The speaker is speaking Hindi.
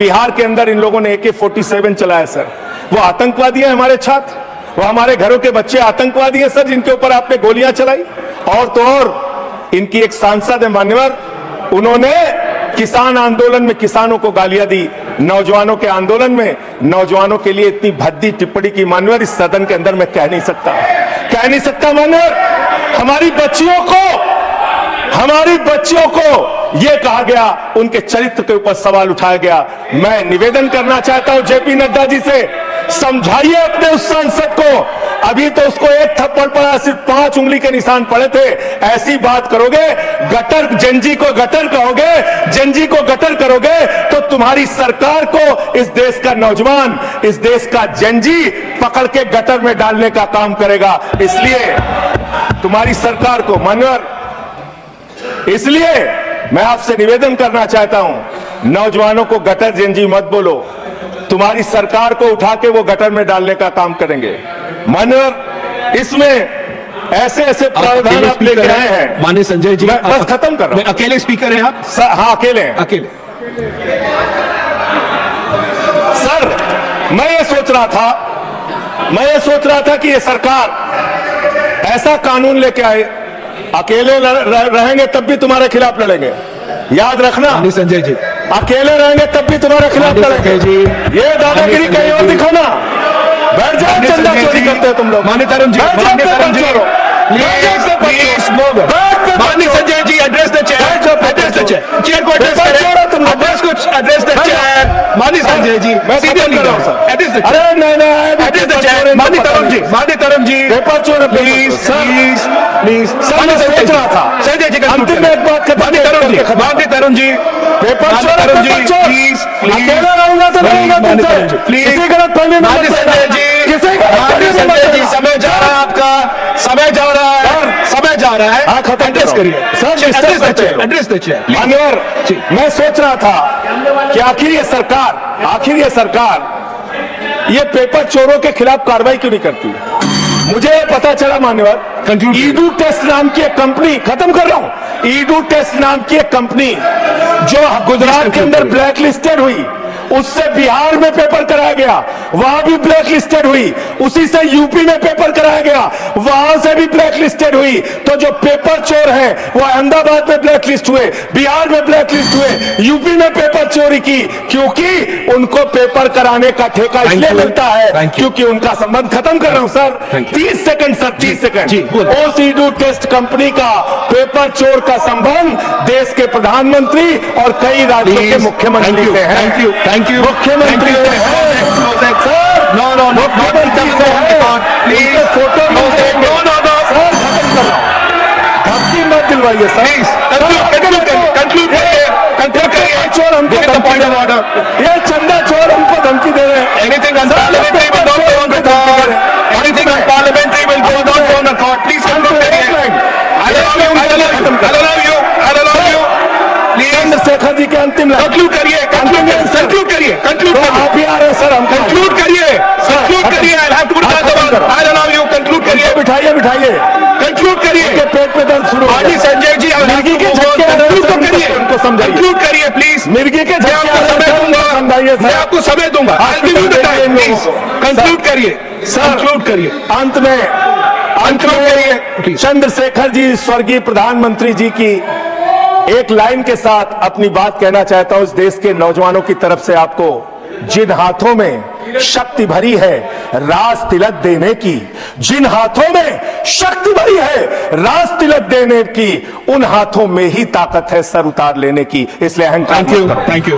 बिहार के अंदर इन लोगों ने AK-47 चलाया सर। वो आतंकवादी है हमारे छात्र, वो हमारे घरों के बच्चे आतंकवादी है सर, जिनके ऊपर आपने गोलियां चलाई। और तो और इनकी एक सांसद है मान्यवर, उन्होंने किसान आंदोलन में किसानों को गालियां दी, नौजवानों के आंदोलन में नौजवानों के लिए इतनी भद्दी टिप्पणी की मान्यवर, इस सदन के अंदर मैं कह नहीं सकता मान्यवर। हमारी बच्चियों को यह कहा गया, उनके चरित्र के ऊपर सवाल उठाया गया। मैं निवेदन करना चाहता हूं JP नड्डा जी से, समझाइए अपने उस सांसद को। अभी तो उसको एक थप्पड़ पड़ा, सिर्फ 5 उंगली के निशान पड़े थे। ऐसी बात करोगे, गटर जेंजी को गटर कहोगे, जेंजी को गटर करोगे, तो तुम्हारी सरकार को इस देश का नौजवान, इस देश का जेंजी पकड़ के गटर में डालने का काम करेगा। इसलिए तुम्हारी सरकार को मान्यवर, इसलिए मैं आपसे निवेदन करना चाहता हूं, नौजवानों को गटर जेंजी मत बोलो, तुम्हारी सरकार को उठा के वो गटर में डालने का काम करेंगे। मान्यवर, इसमें ऐसे प्रावधान आप लेके आए हैं। माननीय संजय जी, मैं बस खत्म कर रहा हूं। अकेले स्पीकर हैं आप? हाँ, अकेले हैं। अकेले। सर, मैं ये सोच रहा था कि ये सरकार ऐसा कानून लेके आए, अकेले रहेंगे तब भी तुम्हारे खिलाफ लड़ेंगे, याद रखना। माननीय संजय जी, अकेले रहेंगे तब भी तुम्हारे खिलाफ लड़ेंगे जी। ये दादागिरी कहीं और दिखाना। बैठ जाओ, चंदा चोरी करते हो तुम लोग। माननीय तरुण जी, माननीय तरुण जी, माननीय Sanjay ji, address the chair, address the chair, chair को एड्रेस करें, एड्रेस द चेयर। माननीय संजय जी, सीधे नहीं कर रहा, एड्रेस द चेयर। अरे नहीं, एड्रेस द चेयर। माननीय तरुण जी, पेपर चोर, प्लीज मैं सोच रहा था संजय जी, अंतिम में एक बात करता हूं। माननीय तरुण जी, पेपर चोर, प्लीज अकेला रहूंगा तो रहूंगा तुमसे, प्लीज। किसी गलत फहमी में मत संजय पड़ना। जी, किसी गलत फहमी में मत पड़ना। समय जा रहा है आपका, समय जा रहा है। हाँ, खत्म एड्रेस करिए सर, एड्रेस द चेयर। मान्यवर, मैं सोच रहा था कि आखिर ये सरकार ये पेपर चोरों के खिलाफ कार्रवाई क्यों नहीं करती। मुझे पता चला मान्यवर, ईडू टेस्ट नाम की एक कंपनी, खत्म कर रहा हूं, ईडू टेस्ट नाम की एक कंपनी जो गुजरात के अंदर ब्लैक लिस्टेड हुई, उससे बिहार में पेपर कराया गया, वहां भी ब्लैक लिस्टेड हुई। उसी से यूपी में पेपर कराया गया, वहां से भी ब्लैक लिस्टेड हुई। तो जो पेपर चोर है वो अहमदाबाद में ब्लैक लिस्ट हुए, बिहार में ब्लैक लिस्ट हुए, यूपी में पेपर चोरी की, क्योंकि उनको पेपर कराने का ठेका इसलिए मिलता है क्योंकि उनका संबंध। खत्म कर रहा हूं सर, 30 सेकंड सर, 30 सेकंड। उस ईडू टेस्ट कंपनी का पेपर चोर का संबंध देश के प्रधानमंत्री और कई राज्यों के मुख्यमंत्री से है। Thank you. मुख्यमंत्री से है सर, No, मुख्यमंत्री से है, उनके फोटो No, सर, खत्म कर रहा हूं। धमकी मत दिलवाइए सर, कंक्लूड करिए। चोर हमको धमकी दे रहे हैं, ये चंदा चोर हमको धमकी दे रहे हैं। Anything unparliamentary will not go on record. Anything unparliamentary will not go on record. Please conclude करिए। I'll allow you. Chandrashekhar ji के अंतिम लाइन कंक्लूड करिए। आप ही आ रहे हैं सर, हम कंक्लूड करिए। I'll have to put that down. I'll allow you. Conclude करिए। बिठाइए कंक्लूड करिए। पेट में दर्द शुरू हो माननीय गया। संजय जी, मिर्गी के झटके आ रहे हैं सर, करिए, उनको समझाइए। कंक्लूड करिए प्लीज। मिर्गी के झटके आ रहे हैं सर, उनको समझाइए मैं सर। आपको समय दूंगा। I'll give you the time, please. Conclude करिए सर, कंक्लूड करिए। अंत में चंद्रशेखर जी, स्वर्गीय प्रधानमंत्री जी की एक लाइन के साथ अपनी बात कहना चाहता हूं। इस देश के नौजवानों की तरफ से आपको, जिन हाथों में शक्ति भरी है राज तिलक देने की, जिन हाथों में शक्ति भरी है राज तिलक देने की, उन हाथों में ही ताकत है सर उतार लेने की। इसलिए अहंकार। Thank you.